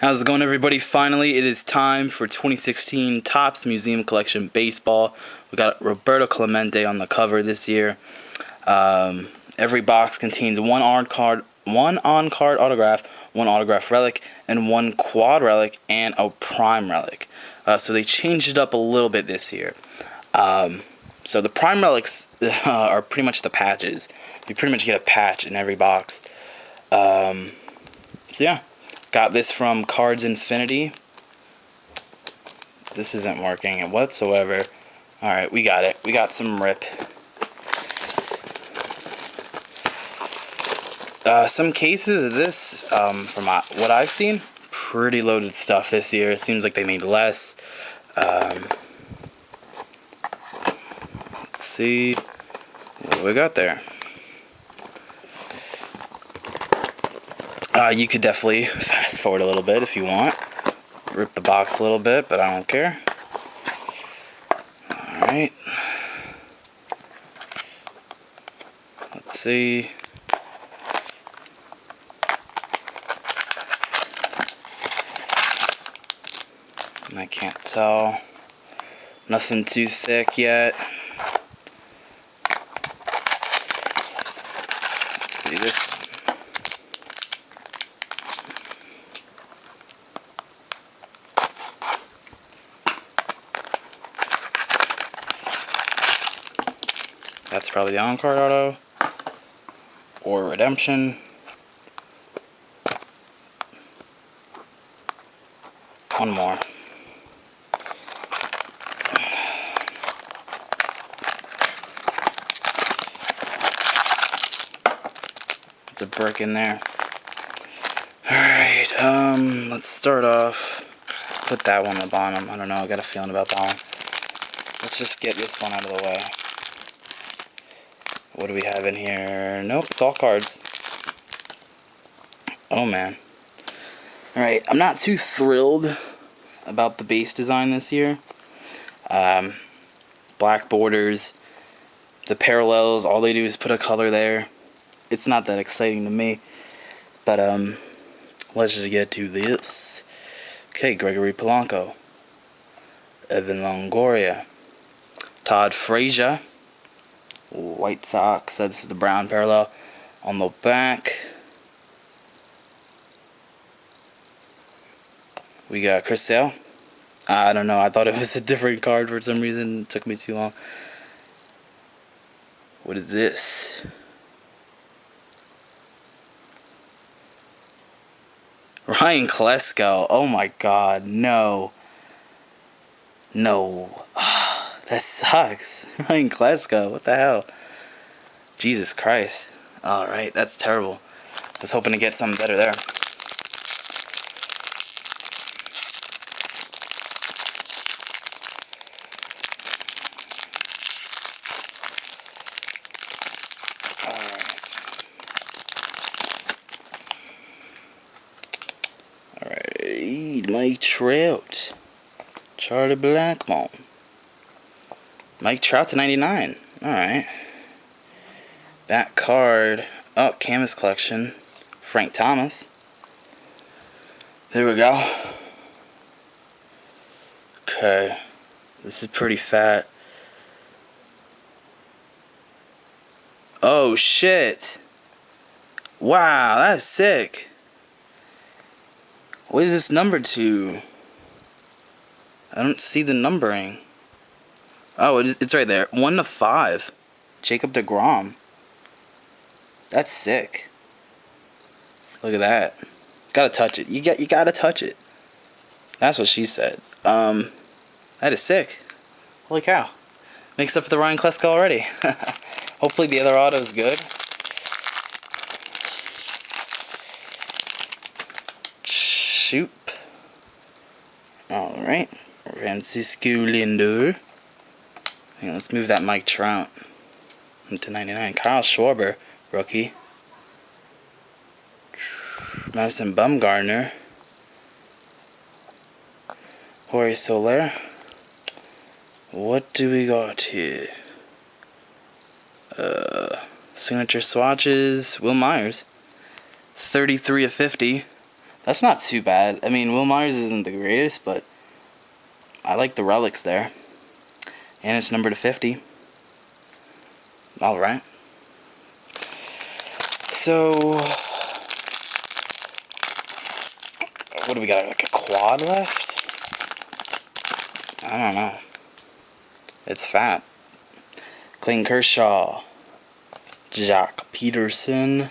How's it going, everybody? Finally, it is time for 2016 Topps Museum Collection Baseball. We got Roberto Clemente on the cover this year. Every box contains one on-card autograph, one autograph relic, and one quad relic and a prime relic. So they changed it up a little bit this year. So the prime relics are pretty much the patches. You pretty much get a patch in every box. So yeah. Got this from Cards Infinity. This isn't working whatsoever. Alright, we got it. We got some rip. Some cases of this, from what I've seen, pretty loaded stuff this year. It seems like they made less. Let's see what we got there. You could definitely fast forward a little bit if you want. Rip the box a little bit, but I don't care. Alright. Let's see. I can't tell. Nothing too thick yet. Let's see this. That's probably the on-card auto or redemption. One more. It's a brick in there. Alright, let's start off. Put that one on the bottom. I don't know, I got a feeling about that one. Let's just get this one out of the way. What do we have in here? Nope, it's all cards. Oh man. Alright, I'm not too thrilled about the base design this year. Black borders, the parallels, all they do is put a color there. It's not that exciting to me. But let's just get to this. Okay, Gregory Polanco, Evan Longoria, Todd Frazier, White Sox. This is the brown parallel on the back. We got Chris Sale. I don't know. I thought it was a different card for some reason. It took me too long. What is this? Ryan Klesko. Oh my God. No. No. That sucks. Ryan Klesko. What the hell? Jesus Christ. Alright, that's terrible. I was hoping to get something better there. Alright, Mike Trout. Charlie Blackmon. Mike Trout to 99. Alright. That card. Oh, Camus Collection. Frank Thomas. There we go. Okay. This is pretty fat. Oh, shit. Wow, that's sick. What is this number to? I don't see the numbering. Oh, it's right there. 1 to 5. Jacob deGrom. That's sick. Look at that. Gotta touch it. You gotta touch it. That's what she said. That is sick. Holy cow. Makes up for the Ryan Klesko already. Hopefully the other auto is good. Shoot. Alright. Francisco Lindor. And let's move that Mike Trout into 99. Kyle Schwarber, rookie. Madison Bumgarner. Jorge Soler. What do we got here? Signature swatches. Will Myers. 33 of 50. That's not too bad. I mean, Will Myers isn't the greatest, but I like the relics there. And it's numbered to 50. Alright. So, what do we got? Like a quad left? I don't know. It's fat. Clayton Kershaw. Jock Peterson.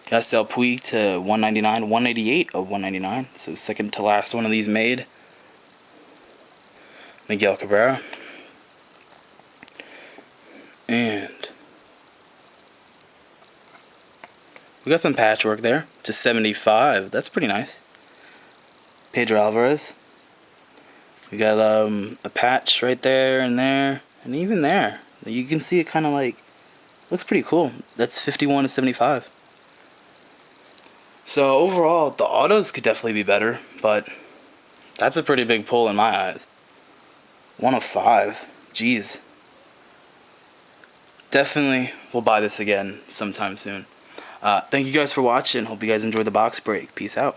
Yasiel Puig to 199. 188 of 199. So second to last one of these made. Miguel Cabrera. And we got some patchwork there to 75. That's pretty nice. Pedro Alvarez. We got a patch right there, and even there. You can see it kind of like looks pretty cool. That's 51 to 75. So overall, the autos could definitely be better, but that's a pretty big pull in my eyes. 1 of 5. Jeez. Definitely will buy this again sometime soon. Thank you guys for watching. Hope you guys enjoyed the box break. Peace out.